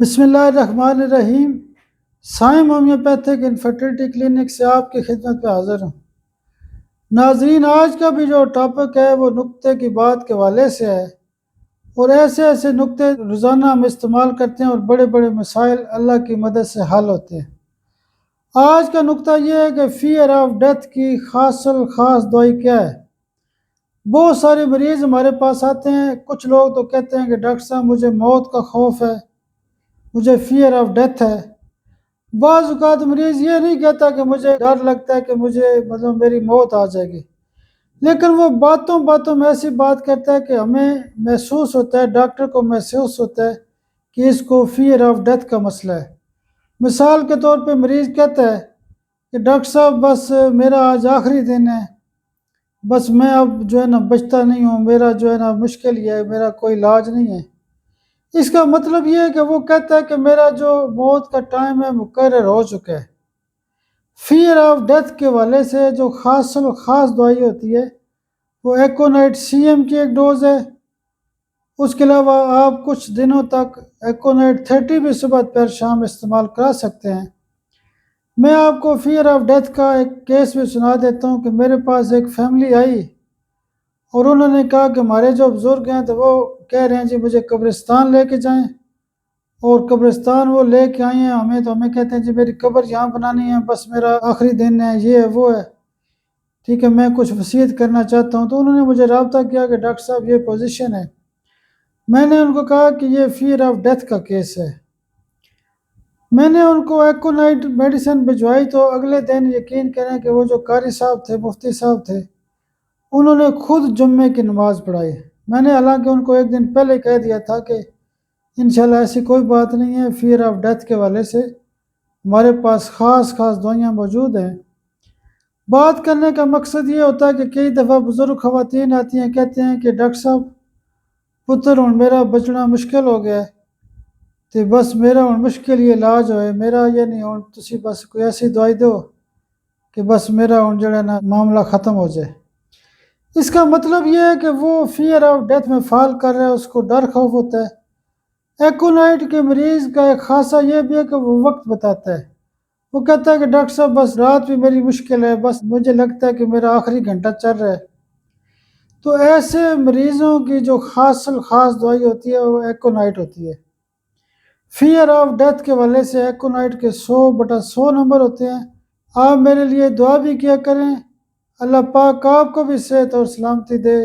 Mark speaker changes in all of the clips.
Speaker 1: بسم اللہ الرحمن الرحیم۔ سائم ہومیوپیتھک انفرٹیلٹی کلینک سے آپ کی خدمت پہ حاضر ہوں۔ ناظرین، آج کا بھی جو ٹاپک ہے وہ نکتے کی بات کے حوالے سے ہے، اور ایسے ایسے نکتے روزانہ ہم استعمال کرتے ہیں اور بڑے بڑے مسائل اللہ کی مدد سے حل ہوتے ہیں۔ آج کا نکتہ یہ ہے کہ فیئر آف ڈیتھ کی خاص الخاص دوائی کیا ہے۔ بہت سارے مریض ہمارے پاس آتے ہیں، کچھ لوگ تو کہتے ہیں کہ ڈاکٹر صاحب مجھے موت کا خوف ہے، مجھے فیئر آف ڈیتھ ہے۔ بعض اوقات مریض یہ نہیں کہتا کہ مجھے ڈر لگتا ہے کہ مجھے میری موت آ جائے گی، لیکن وہ باتوں باتوں میں ایسی بات کرتا ہے کہ ہمیں محسوس ہوتا ہے، ڈاکٹر کو محسوس ہوتا ہے کہ اس کو فیئر آف ڈیتھ کا مسئلہ ہے۔ مثال کے طور پہ مریض کہتا ہے کہ ڈاکٹر صاحب بس میرا آج آخری دن ہے، بس میں اب بچتا نہیں ہوں، میرا مشکل ہی ہے، میرا کوئی علاج نہیں ہے۔ اس کا مطلب یہ ہے کہ وہ کہتا ہے کہ میرا جو موت کا ٹائم ہے مقرر ہو چکا ہے۔ فیئر آف ڈیتھ کے حوالے سے جو خاص دوائی ہوتی ہے وہ ایکونائٹ سی ایم کی ایک ڈوز ہے۔ اس کے علاوہ آپ کچھ دنوں تک ایکونائٹ 30 بھی صبح پر شام استعمال کرا سکتے ہیں۔ میں آپ کو فیئر آف ڈیتھ کا ایک کیس بھی سنا دیتا ہوں کہ میرے پاس ایک فیملی آئی اور انہوں نے کہا کہ ہمارے جو بزرگ ہیں تو وہ کہہ رہے ہیں جی مجھے قبرستان لے کے جائیں، اور قبرستان وہ لے کے آئے ہیں ہمیں کہتے ہیں جی میری قبر یہاں بنانی ہے، بس میرا آخری دن ہے، یہ ہے وہ ہے، ٹھیک ہے میں کچھ وصیت کرنا چاہتا ہوں۔ تو انہوں نے مجھے رابطہ کیا کہ ڈاکٹر صاحب یہ پوزیشن ہے۔ میں نے ان کو کہا کہ یہ فیئر آف ڈیتھ کا کیس ہے۔ میں نے ان کو ایکونائٹ میڈیسن بھجوائی تو اگلے دن یقین کریں کہ وہ جو قاری صاحب تھے، مفتی صاحب تھے، انہوں نے خود جمعے کی نماز پڑھائی۔ میں نے حالانکہ ان کو ایک دن پہلے کہہ دیا تھا کہ انشاءاللہ ایسی کوئی بات نہیں ہے، فیئر آف ڈیتھ کے حوالے سے ہمارے پاس خاص دوائیاں موجود ہیں۔ بات کرنے کا مقصد یہ ہوتا ہے کہ کئی دفعہ بزرگ خواتین آتی ہیں، کہتے ہیں کہ ڈاکٹر صاحب پتر ہوں میرا بچنا مشکل ہو گیا ہے، تو بس میرا ہوں مشکل ہی علاج ہوئے، میرا یہ نہیں ہوں تسی بس کوئی ایسی دوائی دو کہ بس میرا ہوں معاملہ ختم ہو جائے۔ اس کا مطلب یہ ہے کہ وہ فیئر آف ڈیتھ میں فال کر رہا ہے، اس کو ڈر خوف ہوتا ہے۔ ایکونائٹ کے مریض کا ایک خاصہ یہ بھی ہے کہ وہ وقت بتاتا ہے۔ وہ کہتا ہے کہ ڈاکٹر صاحب بس رات بھی میری مشکل ہے، بس مجھے لگتا ہے کہ میرا آخری گھنٹہ چل رہا ہے۔ تو ایسے مریضوں کی جو خاص دوائی ہوتی ہے وہ ایکونائٹ ہوتی ہے۔ فیئر آف ڈیتھ کے حوالے سے ایکونائٹ کے 100/100 نمبر ہوتے ہیں۔ آپ میرے لیے دعا بھی کیا کریں، اللہ پاک آپ کو بھی صحت اور سلامتی دے۔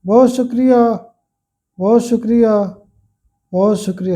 Speaker 1: بہت شکریہ، بہت شکریہ، بہت شکریہ۔